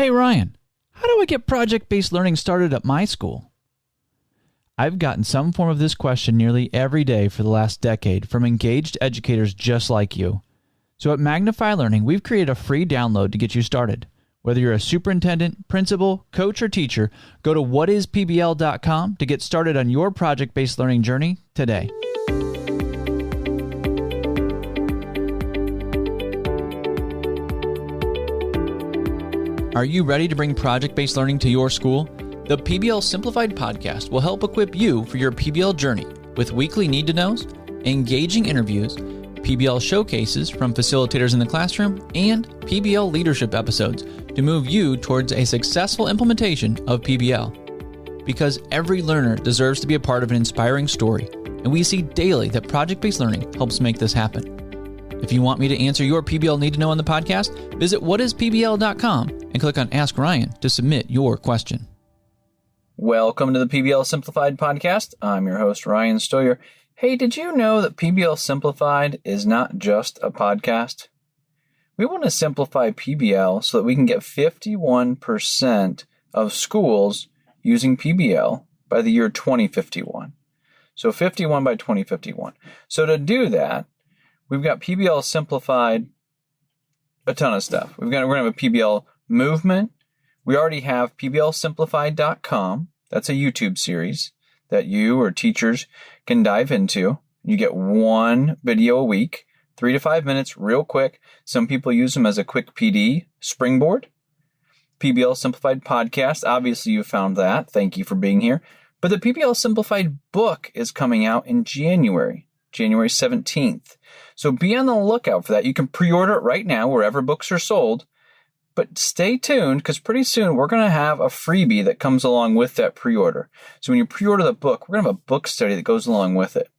Hey Ryan, how do I get project-based learning started at my school? I've gotten some form of this question nearly every day for the last decade from engaged educators just like you. So at Magnify Learning, we've created a free download to get you started. Whether you're a superintendent, principal, coach, or teacher, go to whatispbl.com to get started on your project-based learning journey today. Are you ready to bring project-based learning to your school? The PBL Simplified podcast will help equip you for your PBL journey with weekly need-to-knows, engaging interviews, PBL showcases from facilitators in the classroom, and PBL leadership episodes to move you towards a successful implementation of PBL. Because every learner deserves to be a part of an inspiring story, and we see daily that project-based learning helps make this happen. If you want me to answer your PBL need-to-know on the podcast, visit whatispbl.com and click on Ask Ryan to submit your question. Welcome to the PBL Simplified podcast. I'm your host, Ryan Stoyer. Hey, did you know that PBL Simplified is not just a podcast? We want to simplify PBL so that we can get 51% of schools using PBL by the year 2051. So 51 by 2051. So to do that, we've got PBL Simplified, a ton of stuff. We're going to have a PBL movement. We already have PBLSimplified.com. That's a YouTube series that you or teachers can dive into. You get one video a week, 3 to 5 minutes, real quick. Some people use them as a quick PD springboard. PBL Simplified podcast. Obviously, you found that. Thank you for being here. But the PBL Simplified book is coming out in January 17th. So be on the lookout for that. You can pre-order it right now wherever books are sold. But stay tuned because pretty soon we're going to have a freebie that comes along with that pre-order. So when you pre-order the book, we're going to have a book study that goes along with it.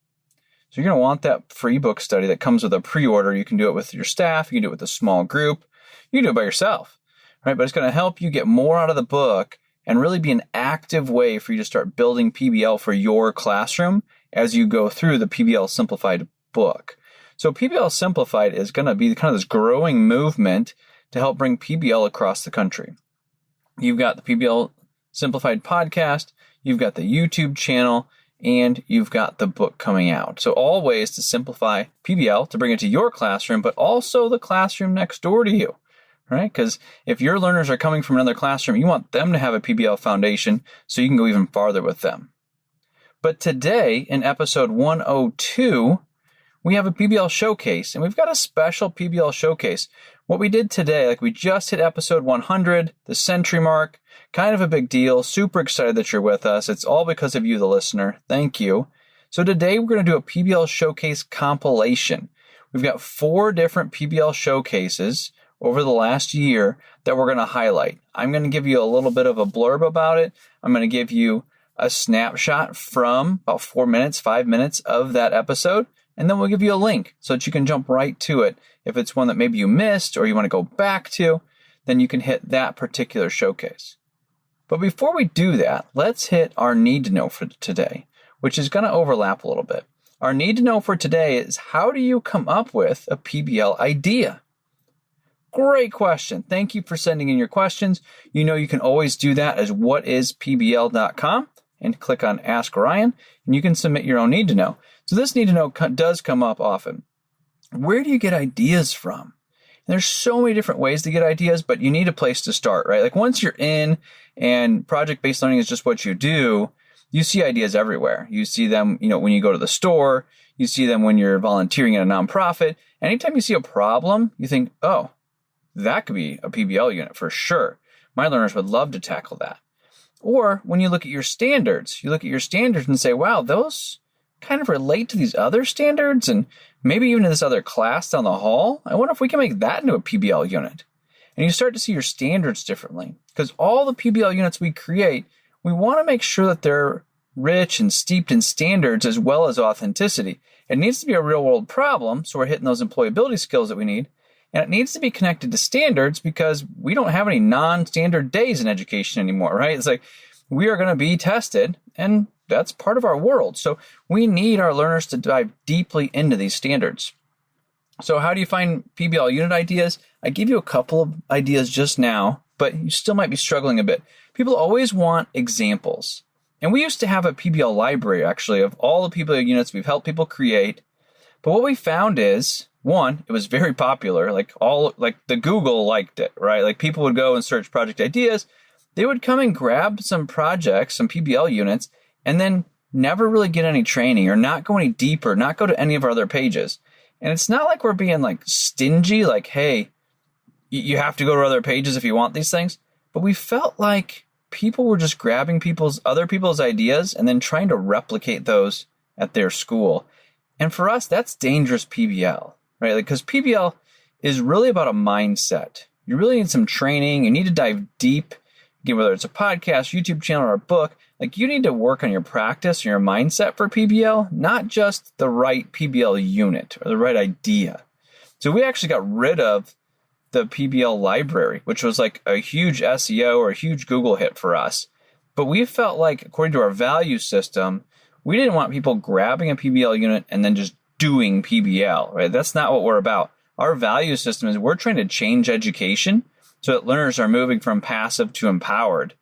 So you're going to want that free book study that comes with a pre-order. You can do it with your staff. You can do it with a small group. You can do it by yourself, right? But it's going to help you get more out of the book and really be an active way for you to start building PBL for your classroom as you go through the PBL Simplified book. So PBL Simplified is going to be kind of this growing movement to help bring PBL across the country. You've got the PBL Simplified podcast, you've got the YouTube channel, and you've got the book coming out. So all ways to simplify PBL to bring it to your classroom, but also the classroom next door to you, right? Because if your learners are coming from another classroom, you want them to have a PBL foundation so you can go even farther with them. But today, in episode 102, we have a PBL Showcase, and we've got a special PBL Showcase. What we did today, like we just hit episode 100, the century mark, kind of a big deal. Super excited that you're with us. It's all because of you, the listener. Thank you. So today we're going to do a PBL Showcase compilation. We've got 4 different PBL Showcases over the last year that we're going to highlight. I'm going to give you a little bit of a blurb about it. I'm going to give you a snapshot from about 4 minutes, 5 minutes of that episode. And then we'll give you a link so that you can jump right to it. If it's one that maybe you missed or you want to go back to, then you can hit that particular showcase. But before we do that, let's hit our need to know for today, which is going to overlap a little bit. Our need to know for today is, how do you come up with a PBL idea? Great question. Thank you for sending in your questions. You know you can always do that as whatispbl.com and click on Ask Ryan, and you can submit your own need to know. So this need to know does come up often. Where do you get ideas from? And there's so many different ways to get ideas, but you need a place to start, right? Like once you're in and project-based learning is just what you do, you see ideas everywhere. You see them, when you go to the store, you see them when you're volunteering at a nonprofit. Anytime you see a problem, you think, oh, that could be a PBL unit for sure. My learners would love to tackle that. Or when you look at your standards, and say, wow, those kind of relate to these other standards and maybe even to this other class down the hall. I wonder if we can make that into a PBL unit. And you start to see your standards differently, because all the PBL units we create, we want to make sure that they're rich and steeped in standards as well as authenticity. It needs to be a real world problem, so we're hitting those employability skills that we need. And it needs to be connected to standards because we don't have any non-standard days in education anymore, right? It's like we are going to be tested, and that's part of our world. So we need our learners to dive deeply into these standards. So how do you find PBL unit ideas? I gave you a couple of ideas just now but you still might be struggling a bit. People always want examples. And we used to have a PBL library, actually, of all the PBL units we've helped people create. But what we found is, one, it was very popular. Like the Google liked it, right? Like people would go and search project ideas. They would come and grab some projects, some PBL units, and then never really get any training or not go any deeper, not go to any of our other pages. And it's not like we're being like stingy, like, hey, you have to go to other pages if you want these things. But we felt like people were just grabbing other people's ideas and then trying to replicate those at their school. And for us, that's dangerous PBL, right? Because PBL is really about a mindset. You really need some training. You need to dive deep. Again, whether it's a podcast, YouTube channel, or a book, like you need to work on your practice and your mindset for PBL, not just the right PBL unit or the right idea. So we actually got rid of the PBL library, which was like a huge SEO or a huge Google hit for us. But we felt like, according to our value system, we didn't want people grabbing a PBL unit and then just doing PBL, right? That's not what we're about. Our value system is we're trying to change education so that learners are moving from passive to empowered,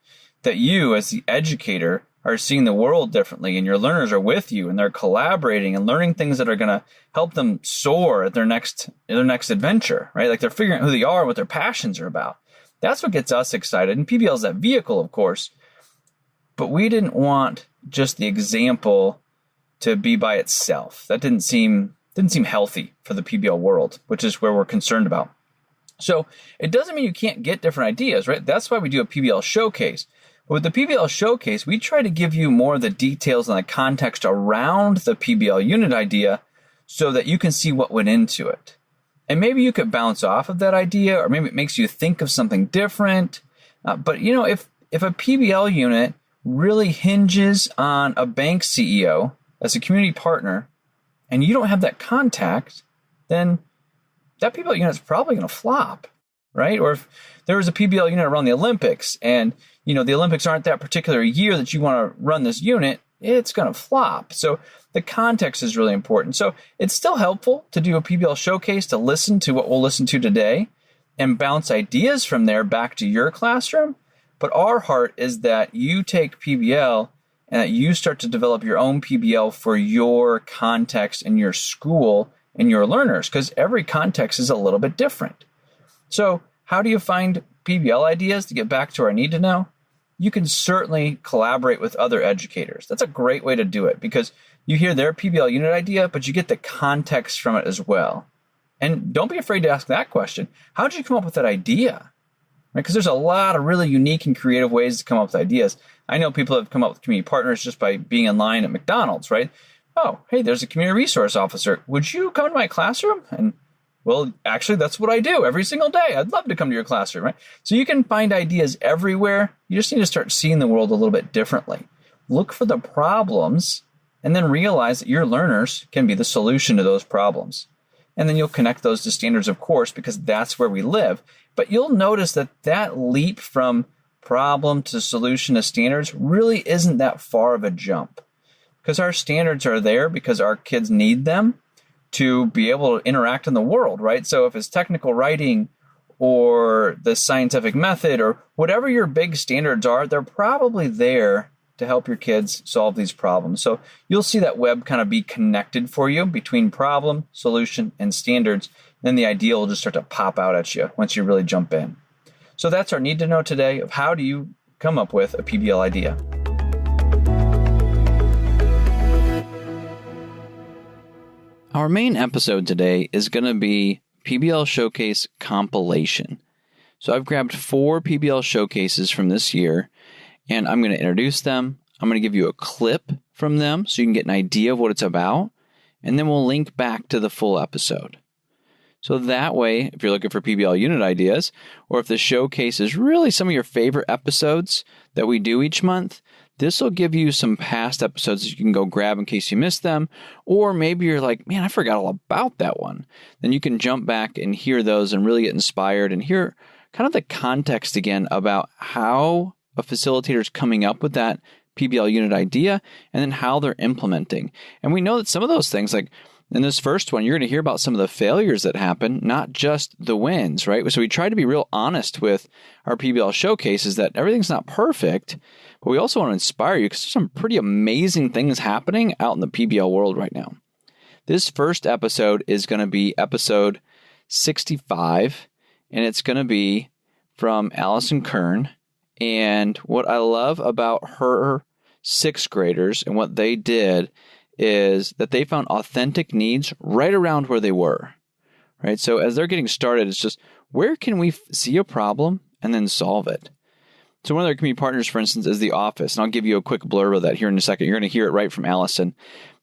that you as the educator are seeing the world differently and your learners are with you and they're collaborating and learning things that are going to help them soar at their next adventure, right? Like they're figuring out who they are and what their passions are about. That's what gets us excited. And PBL is that vehicle, of course, but we didn't want just the example to be by itself. That didn't seem healthy for the PBL world, which is where we're concerned about. So it doesn't mean you can't get different ideas, right? That's why we do a PBL Showcase. But with the PBL Showcase, we try to give you more of the details and the context around the PBL unit idea so that you can see what went into it. And maybe you could bounce off of that idea, or maybe it makes you think of something different. But if a PBL unit really hinges on a bank CEO as a community partner, and you don't have that contact, then that PBL unit is probably going to flop, right? Or if there was a PBL unit around the Olympics and, the Olympics aren't that particular year that you want to run this unit, it's going to flop. So the context is really important. So it's still helpful to do a PBL Showcase, to listen to what we'll listen to today and bounce ideas from there back to your classroom. But our heart is that you take PBL and that you start to develop your own PBL for your context in your school and your learners, because every context is a little bit different. So how do you find PBL ideas? To get back to our need to know, you can certainly collaborate with other educators. That's a great way to do it because you hear their PBL unit idea, but you get the context from it as well. And don't be afraid to ask that question. How did you come up with that idea? Because there's a lot of really unique and creative ways to come up with ideas. I know people have come up with community partners just by being in line at McDonald's, right? Oh, hey, there's a community resource officer. Would you come to my classroom? And well, actually, that's what I do every single day. I'd love to come to your classroom, right? So you can find ideas everywhere. You just need to start seeing the world a little bit differently. Look for the problems and then realize that your learners can be the solution to those problems. And then you'll connect those to standards, of course, because that's where we live. But you'll notice that leap from problem to solution to standards really isn't that far of a jump. Because our standards are there because our kids need them to be able to interact in the world, right? So if it's technical writing or the scientific method or whatever your big standards are, they're probably there to help your kids solve these problems. So you'll see that web kind of be connected for you between problem, solution, and standards. Then the idea will just start to pop out at you once you really jump in. So that's our need to know today of how do you come up with a PBL idea. Our main episode today is going to be PBL Showcase compilation. So I've grabbed 4 PBL Showcases from this year, and I'm going to introduce them. I'm going to give you a clip from them so you can get an idea of what it's about, and then we'll link back to the full episode. So that way, if you're looking for PBL unit ideas, or if the showcase is really some of your favorite episodes that we do each month, this will give you some past episodes that you can go grab in case you missed them. Or maybe you're like, man, I forgot all about that one. Then you can jump back and hear those and really get inspired and hear kind of the context again about how a facilitator is coming up with that PBL unit idea and then how they're implementing. And we know that some of those things, like In this first one, you're going to hear about some of the failures that happen, not just the wins, right? So we try to be real honest with our PBL showcases that everything's not perfect, but we also want to inspire you because there's some pretty amazing things happening out in the PBL world right now. This first episode is going to be episode 65, and it's going to be from Allison Kern. And what I love about her sixth graders and what they did is that they found authentic needs right around where they were, right? So as they're getting started, it's just, where can we see a problem and then solve it? So one of their community partners, for instance, is The Office. And I'll give you a quick blurb of that here in a second. You're going to hear it right from Allison.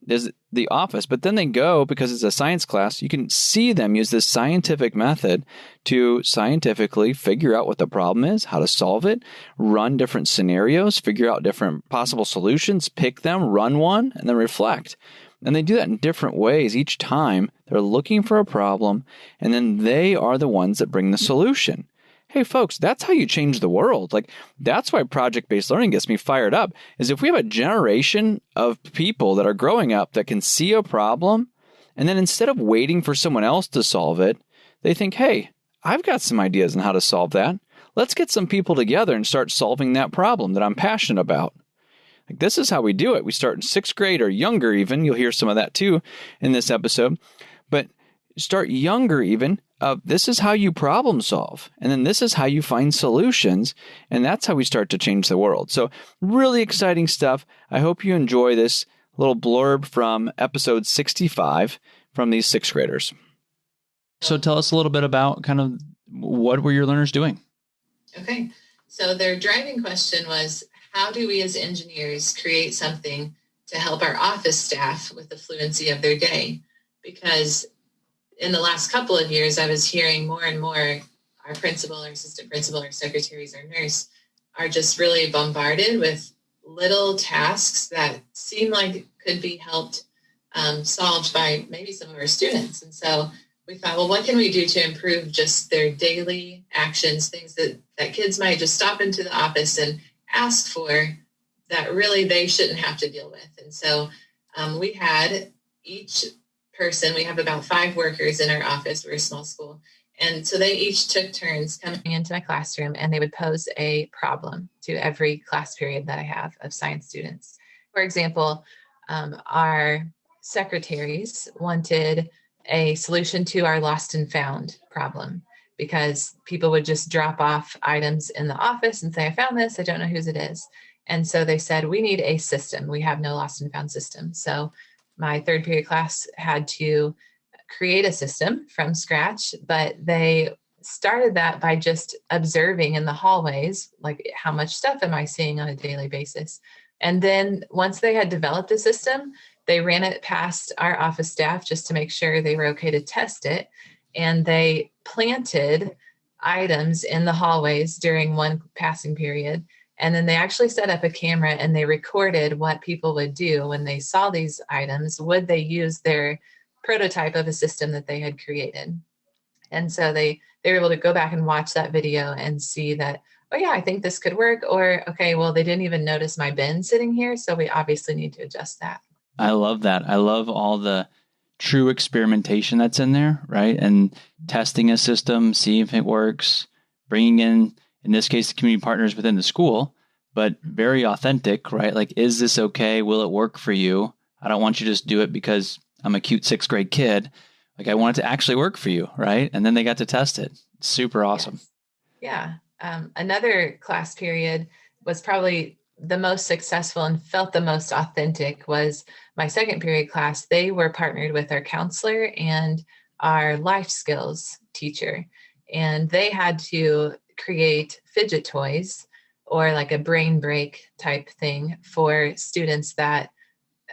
Is The Office. But then they go, because it's a science class, you can see them use this scientific method to scientifically figure out what the problem is, how to solve it, run different scenarios, figure out different possible solutions, pick them, run one, and then reflect. And they do that in different ways each time. They're looking for a problem, and then they are the ones that bring the solution. Hey, folks, that's how you change the world. Like, that's why project-based learning gets me fired up, is if we have a generation of people that are growing up that can see a problem, and then instead of waiting for someone else to solve it, they think, hey, I've got some ideas on how to solve that. Let's get some people together and start solving that problem that I'm passionate about. Like, this is how we do it. We start in sixth grade or younger even. You'll hear some of that too in this episode. But start younger even. This is how you problem solve. And then this is how you find solutions. And that's how we start to change the world. So really exciting stuff. I hope you enjoy this little blurb from episode 65 from these sixth graders. So tell us a little bit about kind of what were your learners doing? Okay. So their driving question was, how do we as engineers create something to help our office staff with the fluency of their day? Because in the last couple of years, I was hearing more and more our principal or assistant principal or secretaries or nurse are just really bombarded with little tasks that seem like could be helped solved by maybe some of our students. And so we thought, well, what can we do to improve just their daily actions, things that kids might just stop into the office and ask for that really they shouldn't have to deal with. And so we had each person, we have about 5 workers in our office. We're a small school. And so they each took turns coming into my classroom, and they would pose a problem to every class period that I have of science students. For example, our secretaries wanted a solution to our lost and found problem, because people would just drop off items in the office and say, I found this, I don't know whose it is. And so they said, we need a system. We have no lost and found system. So my third period class had to create a system from scratch, but they started that by just observing in the hallways, like, how much stuff am I seeing on a daily basis? And then once they had developed a system, they ran it past our office staff just to make sure they were okay to test it. And they planted items in the hallways during one passing period. And then they actually set up a camera and they recorded what people would do when they saw these items. Would they use their prototype of a system that they had created? And so they were able to go back and watch that video and see that, oh yeah, I think this could work. Or, okay, well, they didn't even notice my bin sitting here, so we obviously need to adjust that. I love that. I love all the true experimentation that's in there, right? And testing a system, seeing if it works, bringing in this case, the community partners within the school, but very authentic, right? Like, is this okay? Will it work for you? I don't want you to just do it because I'm a cute 6th grade kid. Like, I want it to actually work for you, right? And then they got to test it. Super awesome. Yes. Yeah. Another class period was probably the most successful and felt the most authentic was my second period class. They were partnered with our counselor and our life skills teacher, and they had to create fidget toys or like a brain break type thing for students that,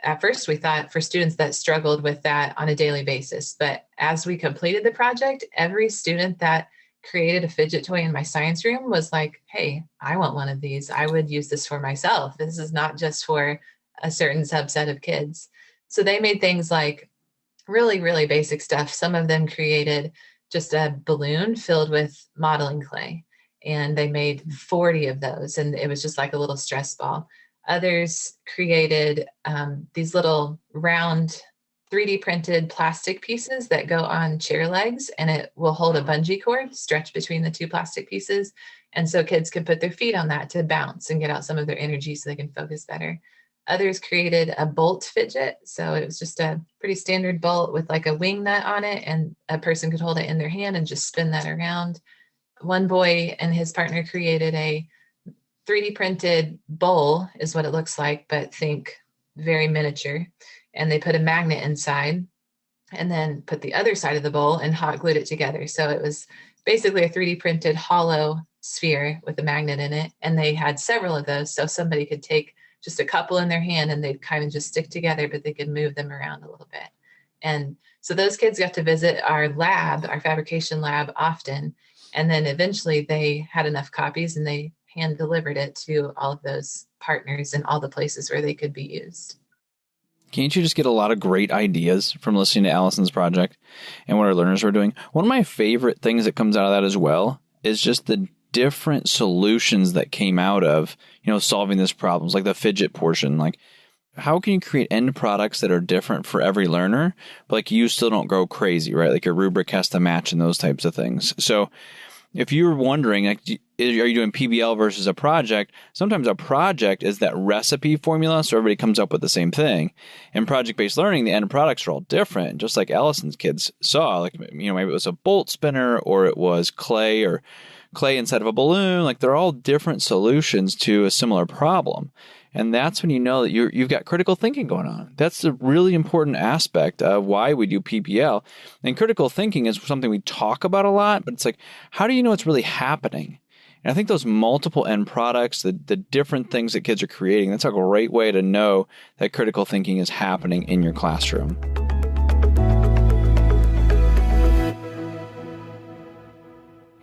at first we thought for students that struggled with that on a daily basis. But as we completed the project, every student that created a fidget toy in my science room was like, hey, I want one of these. I would use this for myself. This is not just for a certain subset of kids. So they made things like really, really basic stuff. Some of them created just a balloon filled with modeling clay, and they made 40 of those. And it was just like a little stress ball. Others created these little round 3D printed plastic pieces that go on chair legs, and it will hold a bungee cord stretched between the two plastic pieces. And so kids can put their feet on that to bounce and get out some of their energy so they can focus better. Others created a bolt fidget. So it was just a pretty standard bolt with like a wing nut on it, and a person could hold it in their hand and just spin that around. One boy and his partner created a 3D printed bowl, is what it looks like, but think very miniature. And they put a magnet inside and then put the other side of the bowl and hot glued it together. So it was basically a 3D printed hollow sphere with a magnet in it. And they had several of those. So somebody could take just a couple in their hand and they'd kind of just stick together, but they could move them around a little bit. And so those kids got to visit our lab, our fabrication lab, often. And then eventually they had enough copies and they hand delivered it to all of those partners and all the places where they could be used. Can't you just get a lot of great ideas from listening to Allison's project and what our learners were doing? One of my favorite things that comes out of that as well is just the different solutions that came out of, solving this problems, like the fidget portion. Like, how can you create end products that are different for every learner, but like you still don't go crazy, right? Like your rubric has to match and those types of things. So if you're wondering, like, are you doing PBL versus a project? Sometimes a project is that recipe formula, so everybody comes up with the same thing. In project-based learning, the end products are all different, just like Allison's kids saw. Like, maybe it was a bolt spinner, or it was clay inside of a balloon. Like, they're all different solutions to a similar problem. And that's when you know that you've got critical thinking going on. That's a really important aspect of why we do PBL. And critical thinking is something we talk about a lot, but it's like, how do you know it's really happening? And I think those multiple end products, the different things that kids are creating, that's a great way to know that critical thinking is happening in your classroom.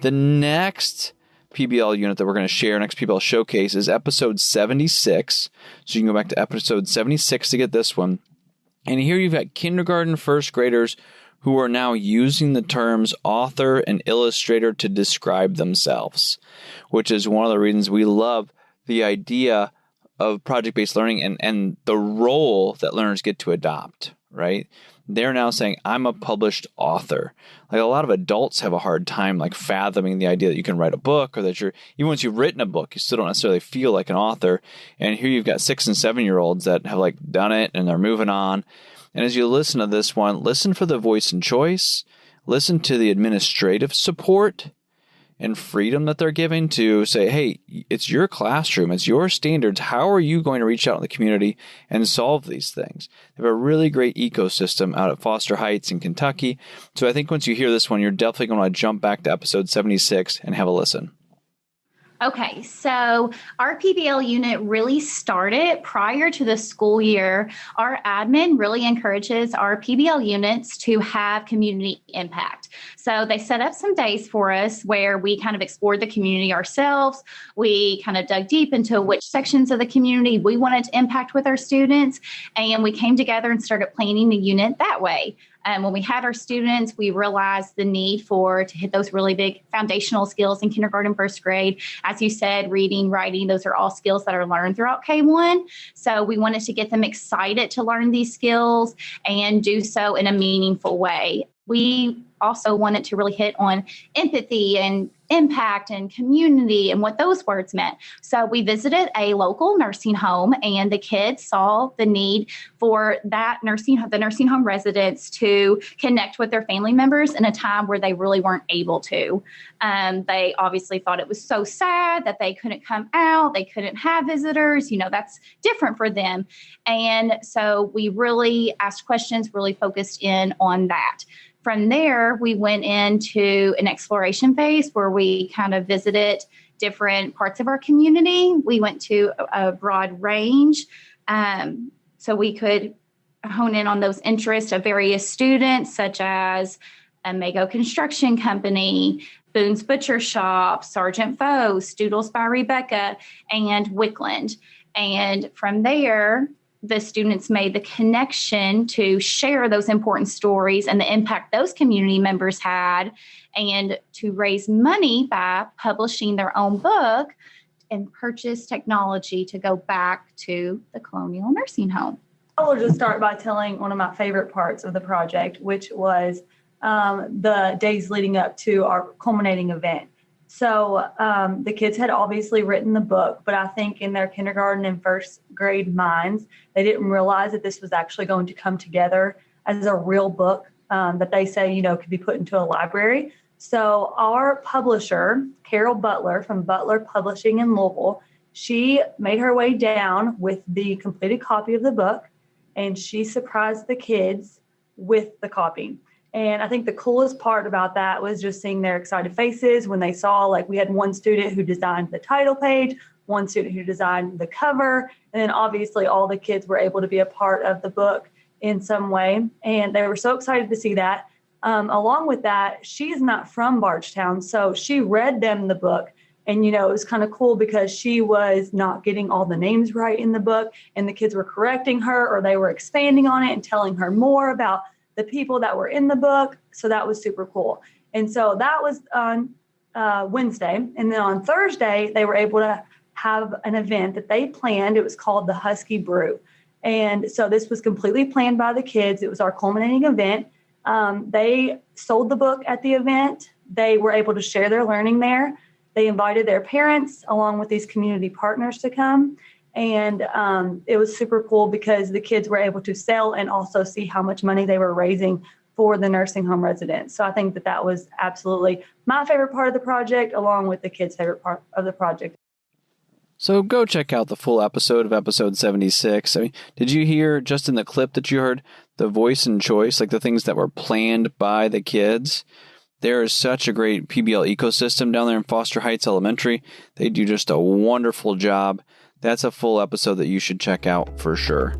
The next PBL unit that we're going to share next PBL Showcase is episode 76. So you can go back to episode 76 to get this one. And here you've got kindergarten first graders who are now using the terms author and illustrator to describe themselves, which is one of the reasons we love the idea of project-based learning and the role that learners get to adopt, right? They're now saying, I'm a published author. Like, a lot of adults have a hard time like fathoming the idea that you can write a book, or that even once you've written a book, you still don't necessarily feel like an author. And here you've got 6 and 7-year-olds that have like done it and they're moving on. And as you listen to this one, listen for the voice and choice, listen to the administrative support and freedom that they're giving to say, hey, it's your classroom, it's your standards. How are you going to reach out in the community and solve these things? They have a really great ecosystem out at Foster Heights in Kentucky. So I think once you hear this one, you're definitely going to want to jump back to episode 76 and have a listen. Okay, so our PBL unit really started prior to the school year. Our admin really encourages our PBL units to have community impact. So they set up some days for us where we kind of explored the community ourselves. We kind of dug deep into which sections of the community we wanted to impact with our students, and we came together and started planning the unit that way. When we had our students, we realized the need to hit those really big foundational skills in kindergarten, first grade. As you said, reading, writing, those are all skills that are learned throughout K-1. So we wanted to get them excited to learn these skills and do so in a meaningful way. We also wanted to really hit on empathy and impact and community and what those words meant. So we visited a local nursing home, and the kids saw the need for the nursing home residents to connect with their family members in a time where they really weren't able to. They obviously thought it was so sad that they couldn't come out, they couldn't have visitors, that's different for them. And so we really asked questions, really focused in on that. From there, we went into an exploration phase where we kind of visited different parts of our community. We went to a broad range so we could hone in on those interests of various students, such as a Mago Construction Company, Boone's Butcher Shop, Sergeant Foe, Stoodles by Rebecca, and Wickland. And from there, the students made the connection to share those important stories and the impact those community members had, and to raise money by publishing their own book and purchase technology to go back to the Colonial Nursing Home. I will just start by telling one of my favorite parts of the project, which was the days leading up to our culminating event. So the kids had obviously written the book, but I think in their kindergarten and first grade minds, they didn't realize that this was actually going to come together as a real book that they say, could be put into a library. So our publisher, Carol Butler from Butler Publishing in Louisville, she made her way down with the completed copy of the book, and she surprised the kids with the copy. And I think the coolest part about that was just seeing their excited faces when they saw, like, we had one student who designed the title page, one student who designed the cover, and then obviously all the kids were able to be a part of the book in some way. And they were so excited to see that. Along with that, she's not from Bardstown, so she read them the book. And, it was kind of cool because she was not getting all the names right in the book, and the kids were correcting her, or they were expanding on it and telling her more about the people that were in the book. So that was super cool. And so that was on Wednesday. And then on Thursday, they were able to have an event that they planned. It was called the Husky Brew. And so this was completely planned by the kids. It was our culminating event. They sold the book at the event. They were able to share their learning there. They invited their parents along with these community partners to come. And it was super cool because the kids were able to sell and also see how much money they were raising for the nursing home residents. So I think that was absolutely my favorite part of the project, along with the kids' favorite part of the project. So go check out the full episode of episode 76. I mean, did you hear just in the clip that you heard the voice and choice, like the things that were planned by the kids? There is such a great PBL ecosystem down there in Foster Heights Elementary. They do just a wonderful job. That's a full episode that you should check out for sure.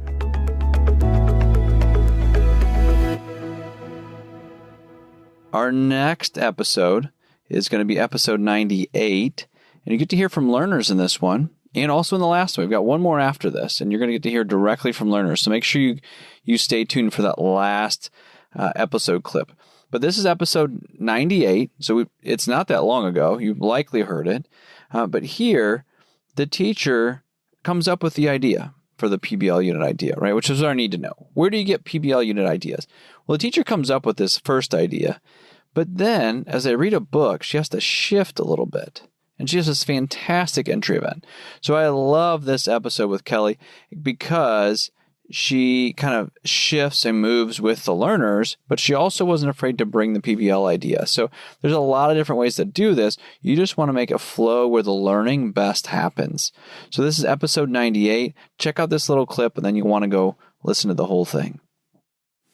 Our next episode is going to be episode 98, and you get to hear from learners in this one, and also in the last one. We've got one more after this, and you're going to get to hear directly from learners. So make sure you stay tuned for that last episode clip. But this is episode 98, so it's not that long ago. You've likely heard it. But here, the teacher comes up with the idea for the PBL unit idea, right? Which is our need to know. Where do you get PBL unit ideas? Well, the teacher comes up with this first idea, but then as they read a book, she has to shift a little bit. And she has this fantastic entry event. So I love this episode with Kelly because she kind of shifts and moves with the learners, but she also wasn't afraid to bring the PBL idea. So there's a lot of different ways to do this. You just want to make it flow where the learning best happens. So this is episode 98. Check out this little clip, and then you want to go listen to the whole thing.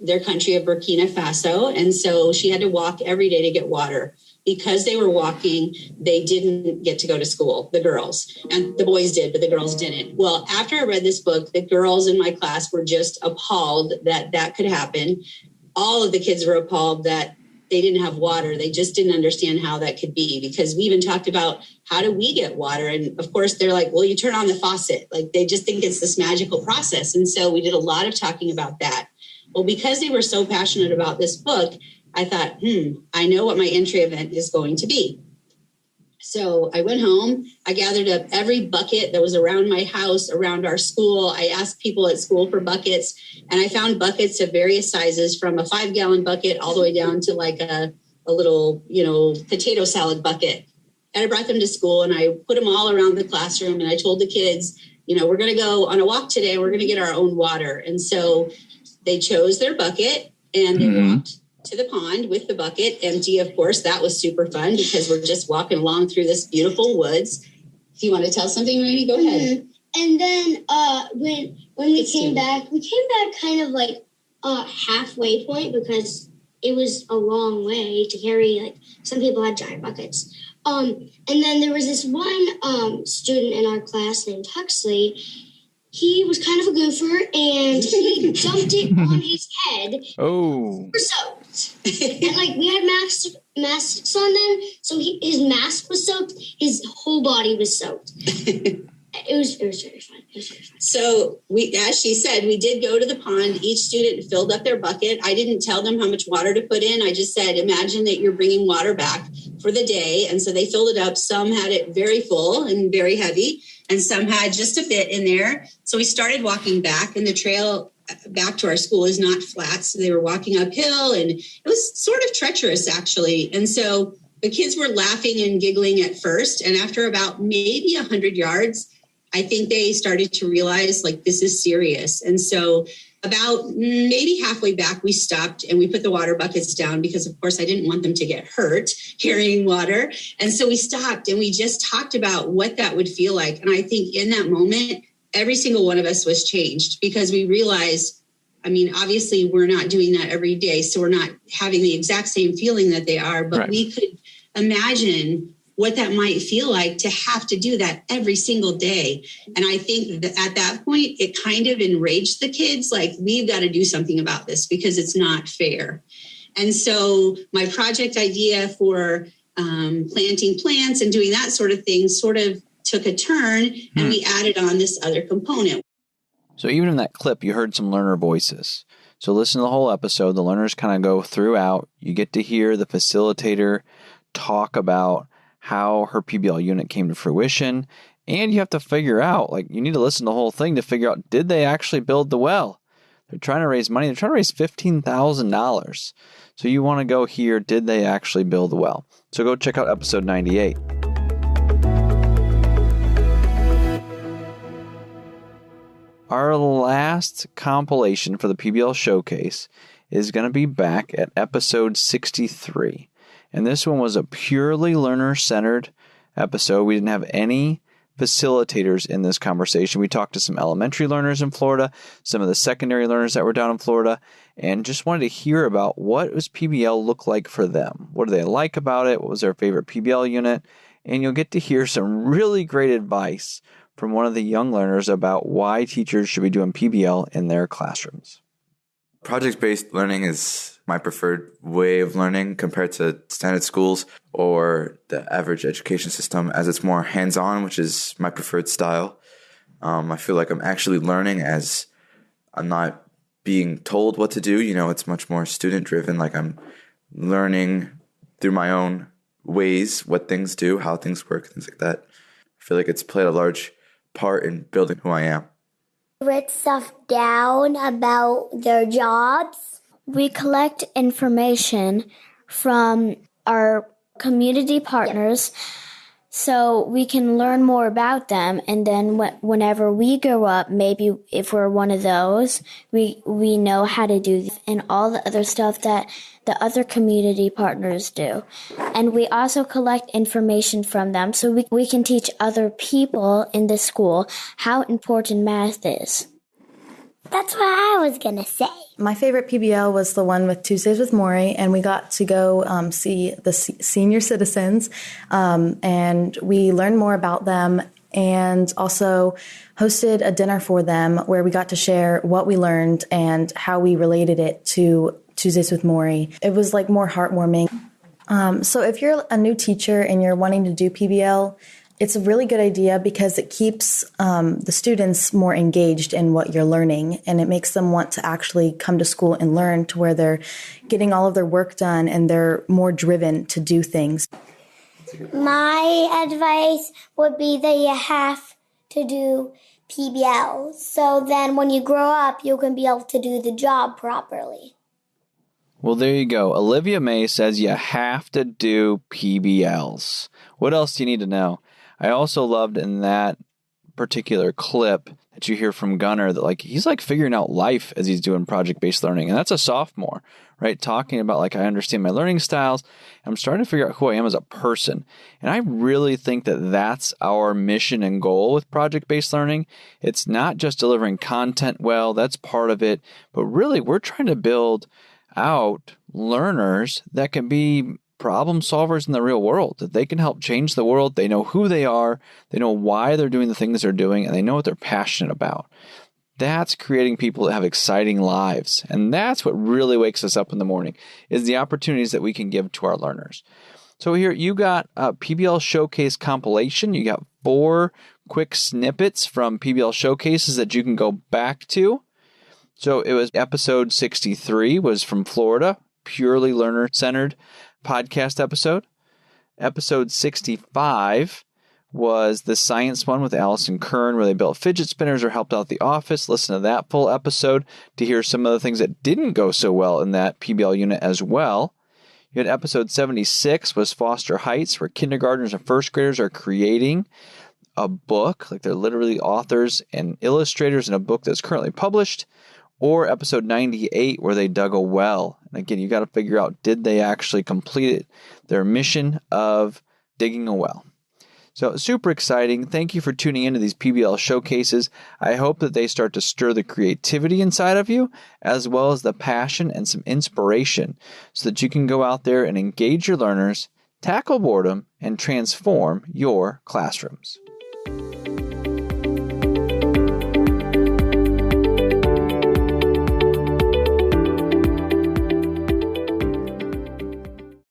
Their country of Burkina Faso. And so she had to walk every day to get water. Because they were walking, they didn't get to go to school, the girls. And the boys did, but the girls didn't. Well, after I read this book, the girls in my class were just appalled that that could happen. All of the kids were appalled that they didn't have water. They just didn't understand how that could be, because we even talked about how do we get water? And of course, they're like, well, you turn on the faucet. Like, they just think it's this magical process. And so we did a lot of talking about that. Well, because they were so passionate about this book, I thought, I know what my entry event is going to be. So I went home, I gathered up every bucket that was around my house, around our school. I asked people at school for buckets, and I found buckets of various sizes, from a 5-gallon bucket all the way down to like a little, potato salad bucket. And I brought them to school, and I put them all around the classroom, and I told the kids, we're going to go on a walk today. We're going to get our own water. And so they chose their bucket, and they walked to the pond with the bucket empty. Of course, that was super fun because we're just walking along through this beautiful woods. Do you want to tell something, Rainey? Go ahead. And then when we came back kind of like halfway point, because it was a long way to carry. Like, some people had giant buckets. And then there was this one student in our class named Huxley. He was kind of a goofer, and he dumped it on his head. Oh. Super soaked. And, we had masks on then, so his mask was soaked. His whole body was soaked. It was very fun. So as she said, we did go to the pond. Each student filled up their bucket. I didn't tell them how much water to put in. I just said, imagine that you're bringing water back for the day. And so they filled it up. Some had it very full and very heavy, and some had just a bit in there. So we started walking back, and the trail back to our school is not flat. So they were walking uphill, and it was sort of treacherous, actually. And so the kids were laughing and giggling at first. And after about maybe 100 yards, I think they started to realize, like, this is serious. And so about maybe halfway back, we stopped and we put the water buckets down because, of course, I didn't want them to get hurt carrying water. And so we stopped and we just talked about what that would feel like. And I think in that moment, every single one of us was changed because we realized, I mean, obviously we're not doing that every day, so we're not having the exact same feeling that they are, but we could imagine what that might feel like to have to do that every single day. And I think that at that point, it kind of enraged the kids, like, we've got to do something about this because it's not fair. And so my project idea for planting plants and doing that sort of thing sort of took a turn, and we added on this other component. So even in that clip, you heard some learner voices. So listen to the whole episode. The learners kind of go throughout. You get to hear the facilitator talk about how her PBL unit came to fruition. And you have to figure out, like, you need to listen to the whole thing to figure out, did they actually build the well? They're trying to raise money. They're trying to raise $15,000. So you want to go hear, did they actually build the well? So go check out episode 98. Our last compilation for the PBL Showcase is going to be back at episode 63. And this one was a purely learner-centered episode. We didn't have any facilitators in this conversation. We talked to some elementary learners in Florida, some of the secondary learners that were down in Florida, and just wanted to hear about what does PBL look like for them. What do they like about it? What was their favorite PBL unit? And you'll get to hear some really great advice from one of the young learners about why teachers should be doing PBL in their classrooms. Project-based learning is my preferred way of learning compared to standard schools or the average education system, as it's more hands-on, which is my preferred style. I feel like I'm actually learning as I'm not being told what to do. You know, it's much more student-driven, like I'm learning through my own ways, what things do, how things work, things like that. I feel like it's played a large part in building who I am. Write stuff down about their jobs. We collect information from our community partners so we can learn more about them. And then whenever we grow up, maybe if we're one of those, we know how to do this and all the other stuff that the other community partners do. And we also collect information from them so we can teach other people in the school how important math is. That's what I was going to say. My favorite PBL was the one with Tuesdays with Maury, and we got to go see the senior citizens, and we learned more about them and also hosted a dinner for them where we got to share what we learned and how we related it to Tuesdays with Maury. It was like more heartwarming. So if you're a new teacher and you're wanting to do PBL, it's a really good idea because it keeps the students more engaged in what you're learning, and it makes them want to actually come to school and learn to where they're getting all of their work done and they're more driven to do things. My advice would be that you have to do PBL. So then when you grow up, you can be able to do the job properly. Well, there you go. Olivia May says you have to do PBLs. What else do you need to know? I also loved in that particular clip that you hear from Gunnar that he's figuring out life as he's doing project-based learning. And that's a sophomore, right? Talking about I understand my learning styles. I'm starting to figure out who I am as a person. And I really think that that's our mission and goal with project-based learning. It's not just delivering content well, that's part of it. But really, we're trying to build out learners that can be problem solvers in the real world, that they can help change the world. They know who they are, they know why they're doing the things they're doing, and they know what they're passionate about. That's creating people that have exciting lives. And that's what really wakes us up in the morning, is the opportunities that we can give to our learners. So here you got a PBL Showcase compilation. You got 4 quick snippets from PBL Showcases that you can go back to. So it was episode 63 was from Florida, purely learner-centered podcast episode. Episode 65 was the science one with Allison Kern, where they built fidget spinners or helped out the office. Listen to that full episode to hear some of the things that didn't go so well in that PBL unit as well. You had episode 76 was Foster Heights, where kindergartners and first graders are creating a book, like they're literally authors and illustrators in a book that's currently published. Or episode 98, where they dug a well. And again, you got to figure out, did they actually complete their mission of digging a well? So super exciting. Thank you for tuning into these PBL showcases. I hope that they start to stir the creativity inside of you, as well as the passion and some inspiration, so that you can go out there and engage your learners, tackle boredom, and transform your classrooms.